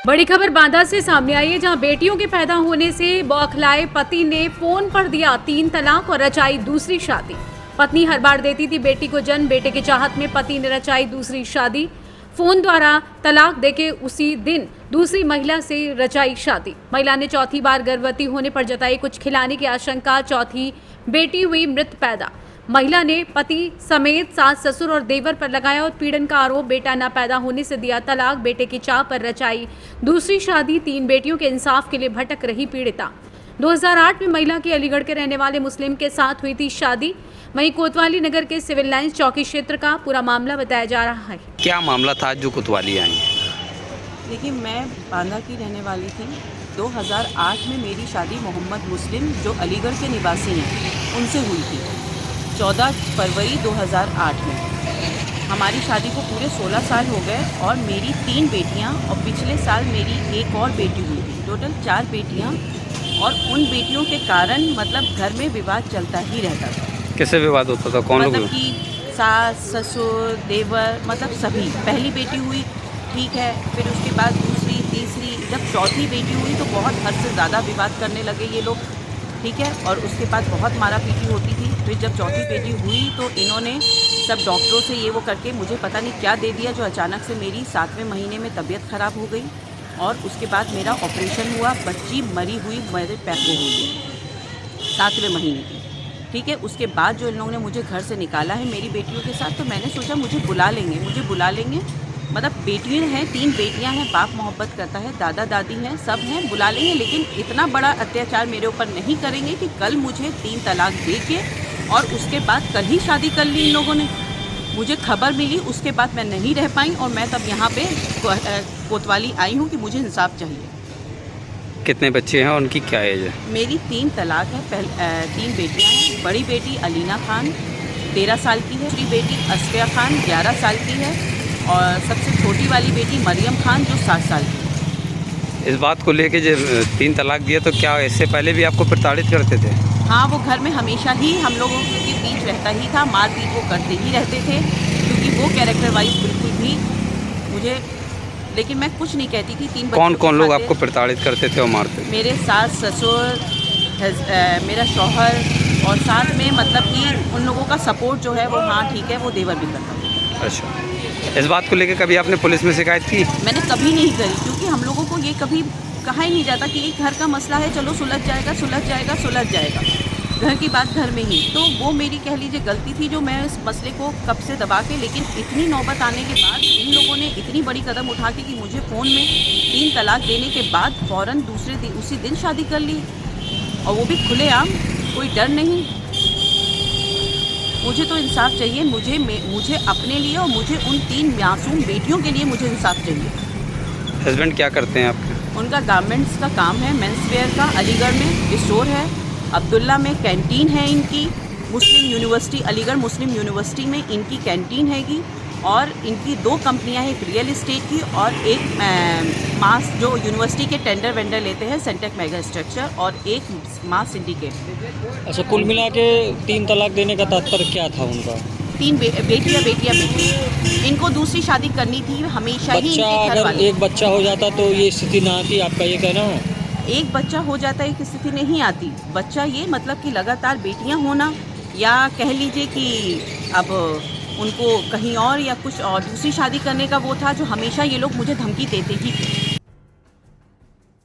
बड़ी खबर बांदा से सामने आई है, जहां बेटियों के पैदा होने से बौखलाए पति ने फोन पर दिया 3 तलाक और रचाई दूसरी शादी। पत्नी हर बार देती थी बेटी को जन्म, बेटे की चाहत में पति ने रचाई दूसरी शादी। फोन द्वारा तलाक देके उसी दिन दूसरी महिला से रचाई शादी। महिला ने चौथी बार गर्भवती होने पर जताई कुछ खिलाने की आशंका, चौथी बेटी हुई मृत पैदा। महिला ने पति समेत सास, ससुर और देवर पर लगाया उत्पीड़न का आरोप। बेटा न पैदा होने से दिया तलाक, बेटे की चाह पर रचाई दूसरी शादी। 3 बेटियों के इंसाफ के लिए भटक रही पीड़िता। 2008 में महिला की अलीगढ़ के रहने वाले मुस्लिम के साथ हुई थी शादी। वहीं कोतवाली नगर के सिविल लाइंस चौकी क्षेत्र का पूरा मामला बताया जा रहा है। क्या मामला था जो कोतवाली आई? देखिए, मैं बांदा की रहने वाली थी। 2008 में मेरी शादी मोहम्मद मुस्लिम, जो अलीगढ़ के निवासी हैं, उनसे हुई थी 14 फरवरी 2008 में। हमारी शादी को पूरे 16 साल हो गए और मेरी 3 बेटियां और पिछले साल मेरी एक और बेटी हुई थी। टोटल 4 बेटियां, और उन बेटियों के कारण मतलब घर में विवाद चलता ही रहता था। कैसे विवाद होता था? कौन लोग? मतलब कि सास, ससुर, देवर, मतलब सभी। पहली बेटी हुई, ठीक है, फिर उसके बाद दूसरी, तीसरी, जब चौथी बेटी हुई तो बहुत हद से ज़्यादा विवाद करने लगे ये लोग, ठीक है। और उसके बाद बहुत मारा पीटी होती थी। फिर जब चौथी बेटी हुई तो इन्होंने सब डॉक्टरों से ये वो करके मुझे पता नहीं क्या दे दिया, जो अचानक से मेरी 7वें महीने में तबीयत ख़राब हो गई। और उसके बाद मेरा ऑपरेशन हुआ, बच्ची मरी हुई मेरे पैर को हुई है 7वें महीने की, ठीक है। उसके बाद जो इन लोगों ने मुझे घर से निकाला है मेरी बेटियों के साथ, तो मैंने सोचा मुझे बुला लेंगे। मतलब बेटियां हैं, 3 बेटियां हैं, बाप मोहब्बत करता है, दादा दादी हैं, सब हैं, बुला लेंगे, लेकिन इतना बड़ा अत्याचार मेरे ऊपर नहीं करेंगे कि कल मुझे 3 तलाक दे के और उसके बाद कल ही शादी कर ली इन लोगों ने। मुझे खबर मिली, उसके बाद मैं नहीं रह पाई और मैं तब यहाँ पे कोतवाली आई हूँ कि मुझे इंसाफ चाहिए। कितने बच्चे हैं, उनकी क्या एज है? मेरी 3 तलाक है। 3 बेटियां हैं। बड़ी बेटी अलीना खान 13 साल की है, दूसरी बेटी असफिया खान 11 साल की है, और सबसे छोटी वाली बेटी मरियम खान जो 7 साल की है। इस बात को लेके जब 3 तलाक दिया तो क्या इससे पहले भी आपको प्रताड़ित करते थे? हाँ, वो घर में हमेशा ही हम लोगों के बीच रहता ही था, मारपीट वो करते ही रहते थे, क्योंकि वो कैरेक्टर वाइज बिल्कुल भी मुझे, लेकिन मैं कुछ नहीं कहती थी। 3 कौन कौन लोग आपको प्रताड़ित करते थे और मारते थे? मेरे सास, ससुर, मेरा शौहर, और साथ में मतलब कि उन लोगों का सपोर्ट जो है वो, हाँ ठीक है, वो देवर भी करता था। अच्छा, इस बात को लेकर कभी आपने पुलिस में शिकायत की? मैंने कभी नहीं करी, क्योंकि हम लोगों को ये कभी कहा ही नहीं जाता कि एक घर का मसला है, चलो सुलझ जाएगा, घर की बात घर में ही। तो वो मेरी कह लीजिए गलती थी, जो मैं इस मसले को कब से दबा के, लेकिन इतनी नौबत आने के बाद इन लोगों ने इतनी बड़ी कदम उठा के कि मुझे फ़ोन में 3 तलाक देने के बाद फ़ौरन दूसरे दिन उसी दिन शादी कर ली, और वो भी खुलेआम, कोई डर नहीं। मुझे तो इंसाफ चाहिए, मुझे अपने लिए और मुझे उन 3 मासूम बेटियों के लिए मुझे इंसाफ चाहिए। हस्बैंड क्या करते हैं आपके? उनका गारमेंट्स का काम है, मेंस वेयर का। अलीगढ़ में स्टोर है, अब्दुल्ला में कैंटीन है इनकी, मुस्लिम यूनिवर्सिटी, अलीगढ़ मुस्लिम यूनिवर्सिटी में इनकी कैंटीन हैगी, और इनकी 2 कंपनियां हैं, एक रियल इस्टेट की और एक मास जो यूनिवर्सिटी के टेंडर वेंडर लेते हैं, सेंटेक मेगा स्ट्रक्चर, और एक मास सिंडिकेट। अच्छा, कुल मिला के 3 तलाक देने का तात्पर्य क्या था उनका? 3 बेटियां इनको दूसरी शादी करनी थी हमेशा ही। बच्चा अगर एक बच्चा हो जाता तो ये स्थिति ना आती, आपका ये कहना है? एक बच्चा हो जाता एक स्थिति नहीं आती। बच्चा ये मतलब कि लगातार बेटियां होना, या कह लीजिए कि अब उनको कहीं और या कुछ और दूसरी शादी करने का वो था, जो हमेशा ये लोग मुझे धमकी देते ही थे।